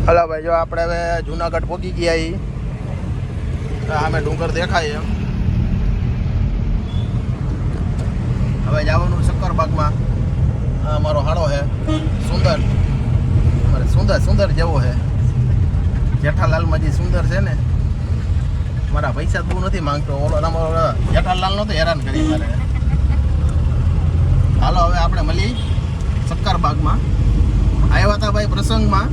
Hello ભાઈ, જો આપણે હવે જુનાગઢ પહોંચી ગયા છીએ. સામે ડુંગર દેખાય એમ. હવે જવાનું શક્કરબાગમાં. આ અમારો હાડો છે સુંદર, અમારે સુંદર સુંદર જેવો છે. જેઠાલાલમાં જે સુંદર છે ને, મારા પૈસા બહુ નથી માંગતો. ઓલો અમારો જેઠાલાલ નહોતો હેરાન કરી મારે. હાલો હવે આપણે મળી શક્કરબાગમાં. આવ્યા હતા ભાઈ પ્રસંગમાં.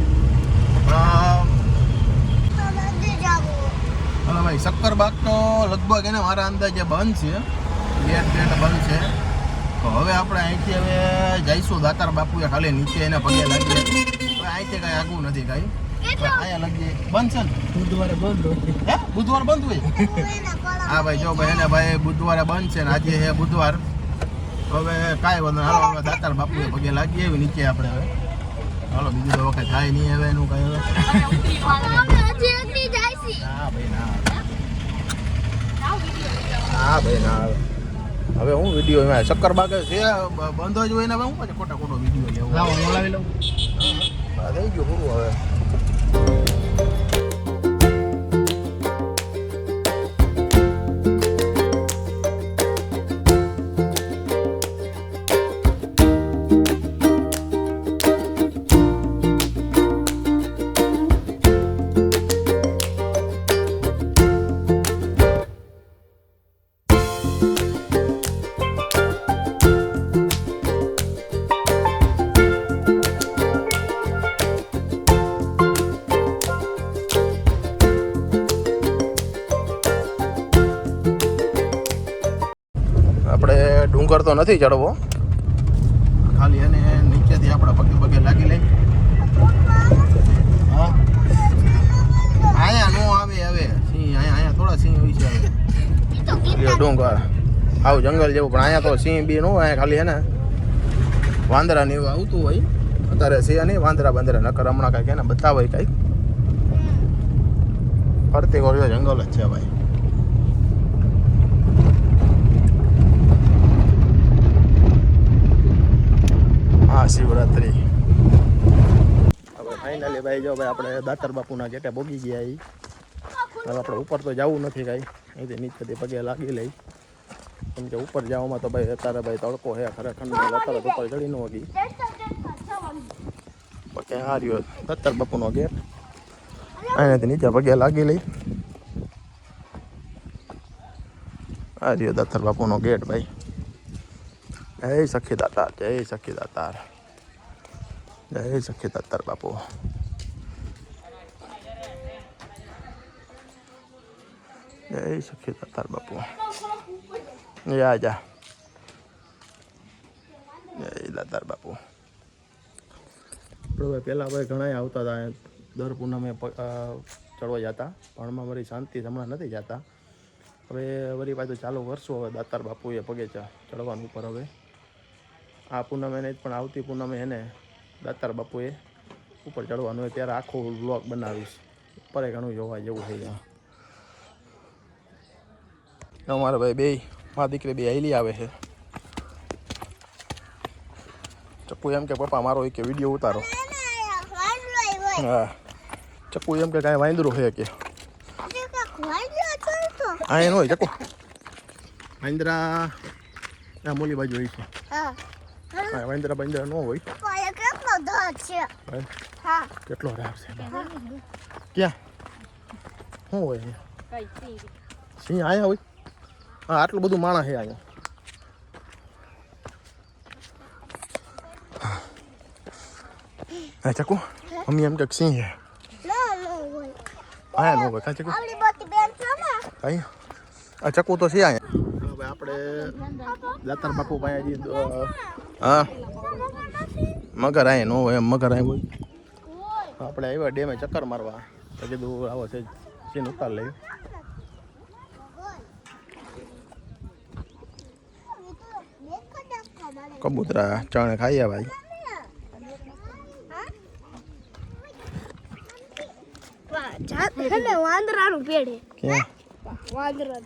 હા ભાઈ, શક્કરબાગ તો લગભગ એને મારા અંદાજે બંધ છે, ગેટ બંધ છે. તો હવે આપણે અહીંથી હવે જઈશું દાતાર બાપુએ ખાલી નીચે એને પગે લાગીએ. હવે અહીંથી કાંઈ આગવું નથી કાંઈ, અહીંયા લાગીએ. બંધ છે ને? બુધવારે બંધ હોય. હે, બુધવાર બંધ હોય? હા ભાઈ, જો ભાઈ એને ભાઈ બુધવારે બંધ છે ને આજે છે બુધવાર. હવે કાંઈ વાંધો. હાલો હવે દાતાર બાપુએ પગે લાગીએ એવી નીચે આપણે હવે. હાલો, બીજું તો વખત થાય નહીં હવે એનું કાંઈ. હવે હા ભાઈ ના આવે. હવે હું વિડીયો એમાં શક્કરબાગ છે બંધ જ હોય ને, હવે હું પછી ખોટો વિડીયો લેવો. બોલાવી લઉં. હા થઈ ગયું પૂરું હવે. આપણે ડુંગર તો નથી ચડવો, ખાલી એને નીચેથી આપણે પગે પગે લાગી લઈ. હા અહીંયા નો આવે હવે સિંહ. અહીંયા થોડા સિંહ હોય છે હવે ડુંગર આવું જંગલ જેવું, પણ અહીંયા તો સિંહ બી નો. અહીંયા ખાલી એને વાંદરા ને એવું આવતું હોય. અત્યારે સિંહ નહીં, વાંદરા બાંદરા નકર હમણાં કાંઈક એને બતાવે કાંઈક. ફરતી કોર જંગલ જ છે ભાઈ. શિવરાત્રી. હવે ફાઇનલી ભાઈ જો ભાઈ આપણે દાતાર બાપુના ગેટે ભોગી ગયા. હવે આપણે ઉપર તો જવું નથી કાંઈ, અહીંથી નીચેથી પગે લાગી લઈ. કેમ કે ઉપર જવામાં તો ભાઈ અત્યારે ભાઈ તડકો છે ખરેખર. અત્યારે ઉપર ચડી ન હોગી. પગે આ રહ્યો દાતાર બાપુનો ગેટ. અહીંયાથી નીચે પગે લાગી લઈ. આ રહ્યો દાતાર બાપુનો ગેટ ભાઈ. જય સખી દાતાર, જય સખી દાતાર, જય સખી દાતાર બાપુ. જય સખી દાતાર બાપુ. જા જા, જય દાતાર બાપુ. ભાઈ પહેલાં ભાઈ ઘણા આવતા હતા દર પૂનમે ચડવા જતા, પણ મારી શાંતિ હમણાં નથી જતા. હવે વળી પાછું ચાલુ કરશું હવે દાતાર બાપુએ પગે ચડવાનું ઉપર. હવે આ પૂનમે નહીં પણ આવતી પૂનમે એને દાતાર બાપુએ ઉપર ચડવાનું હોય ત્યારે આખો વ્લોગ બનાવીશ. ઉપર ઘણું જોવા જેવું થઈ જાય. અમારે ભાઈ બે મા દીકરી બે હાલી આવે છે. ચક્કુ એમ કે પપ્પા મારો એક વિડીયો ઉતારો. હા, ચક્કુ એમ કે કાંઈ વાંદરું છે કે હા એનું હોય. ચક્કુ વાંદરા આ મોલી બાજુ હોય છે. હા વાંદરા બાંદરા ન હોય. કેટલો રાર છે. ક્યાં શું હોય સિંહ? અહીંયા હોય. હા આટલું બધું માણસ છે અહીંયા. હા ચકુ મમ્મી એમ કે સિંહ છે. હા ન હોય. કાંઈ ચકુ કઈ આ ચકુ તો છે અહીંયા. હવે આપણે દાતાર બાપુ પાસે હા મગર અહીંયા ન હોય. એમ મગર અહીં હોય. આપણે આવ્યા ડેમે ચક્કર મારવા તો કીધું આવો છે સીન ઉતાર લઈ. કબૂતરા ચણે ખાઈએ ભાઈ. વાંદરાનું પેડ ક્યાં વાંદરા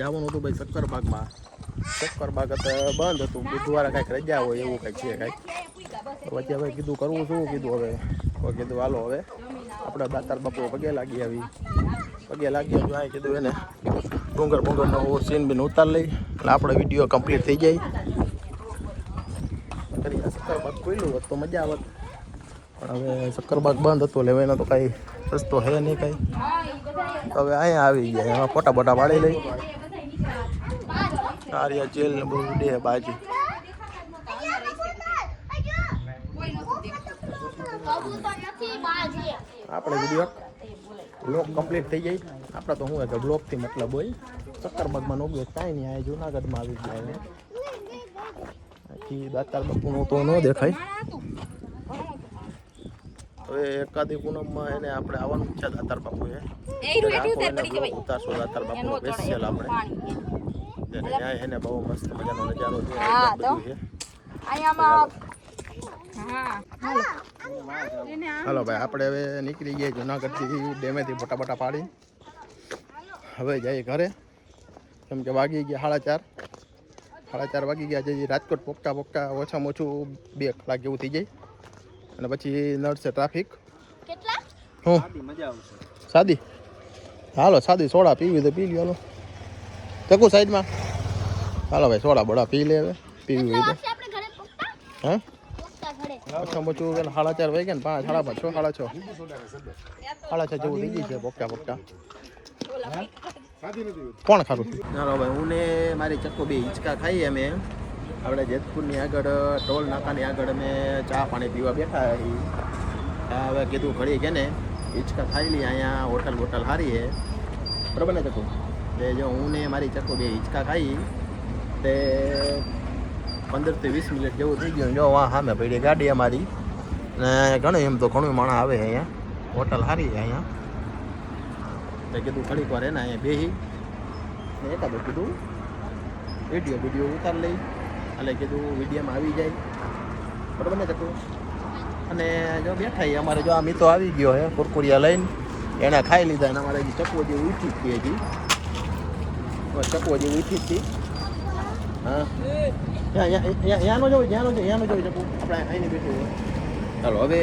જવાનું હતું ભાઈ શક્કરબાગમાં. શક્કરબાગ બંધ હતું, બુધવારે કાંઈક રજા હોય એવું કંઈક છે કાંઈક. વચ્ચે હવે કીધું કરવું શું કીધું હવે કીધું હાલો હવે આપણે દાતાર બાપુ પગે લાગી આવી. પગે લાગી આવી આ કીધું એને ડુંગરનો સીન બીન ઉતાર લઈ એટલે આપણે વિડીયો કમ્પ્લીટ થઈ જાય. શક્કરબાગ ખુલ્લું હોત તો મજા આવત, પણ હવે શક્કરબાગ બંધ હતું એટલે એનો તો કાંઈ રસ્તો હે નહીં કાંઈ. હવે અહીંયા આવી ગયા, એમાં ફોટા બોટા પાડી લઈ. આર્યા જેલ ને બધું દે બાજુ. આપણે વિડીયો બ્લોગ કમ્પ્લીટ થઈ જાય. આપણે તો શું કે બ્લોગથી મતલબ હોય. શક્કરબાગમાં નો ગયો કાંઈ નહીં, આ જુનાગઢમાં આવી ગયા. બાકી દાતાર બાપુનું તો ન દેખાય. હવે એકાદી પૂનમમાં એને આપણે આવવાનું ઈચ્છા દાતાર બાપુ ઉતારશો. દાતાર બાપુનો સ્પેશિયલ આપણે ત્યાં એને બહુ મસ્ત મજાનો નજારો છે. હાલો ભાઈ આપણે હવે નીકળી ગયા જુનાગઢથી ડેમેથી ફોટા બોટા પાડી હવે જઈએ ઘરે. કેમ કે વાગી ગયા 4:30 વાગી ગયા. જે રાજકોટ પોકતા ઓછામાં ઓછું 2 કલાક જેવું થઈ જાય અને પછી નડશે ટ્રાફિક. હું સાદી હાલો સાદી સોડા પીવી તો પી લ્યો. હાલો તકુ સાઈડમાં. હાલો ભાઈ સોડા બોડા પી લે હવે પીવી હોય તો. હા ઓછામાં ઓછું 4:30 વાગ્યા ને 5, 5:30, 6, 6:30 જેવું થઈ ગઈ છે પોકતા. કોણ ખારું? ચાલો ભાઈ હું ને મારી ચક્કો 2 હિંચકા ખાઈએ અમે. આપણે જેતપુરની આગળ ટોલ નાકાની આગળ અમે ચા પાણી પીવા બેઠા છીએ. હવે કીધું ઘડી કે ને હિંચકા ખાઈ લઈએ, અહીંયા હોટલ સારી છે બરાબર ને ચક્કો. તે જો હું ને મારી ચક્કો 2 હિંચકા ખાઈ તે 15 થી 20 મિનિટ જેવું થઈ ગયું. જો વાહ સામે પડી ગાડી અમારી ને ઘણું એમ તો ઘણું માણસ આવે અહીંયા. હોટલ સારી છે અહીંયા. તો કીધું ઘડીક વાર એને અહીંયા બેસી ને એકાદું કીધું વિડીયો ઉતાર લઈ એટલે કીધું વિડીયોમાં આવી જાય બરાબર ને ચક્કુ. અને જો બેઠા અમારે જો આ મીતો આવી ગયો હે કુરકુરિયા લઈને એણે ખાઈ લીધા. અને અમારે ચક્કો જેવું ઉઠી જ હતી હજી. ચક્કો જેવું ઉઠી જ હતી. હા યાનો જોઈ ચક્કુ આપણે અહીંની બેઠું હોય. ચાલો હવે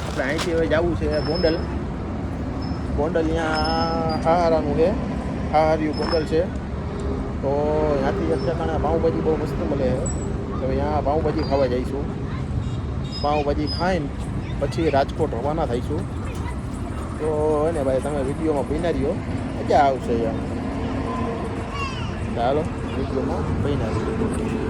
આપણે અહીંથી હવે જવું છે ગોંડલ. ત્યાં હારાનું છે, હાર્યું ગોંડલ છે. તો ત્યાંથી અત્યારે પાઉંભાજી બહુ મસ્ત મળે છે. તો ત્યાં પાઉંભાજી ખાવા જઈશું. પાઉંભાજી ખાઈને પછી રાજકોટ રવાના થઈશું. તો એને ભાઈ તમે વિડીયોમાં બન્યા રહ્યો, મજા આવશે યાર. ચાલો વિડીયોમાં બન્યા રહ્યો.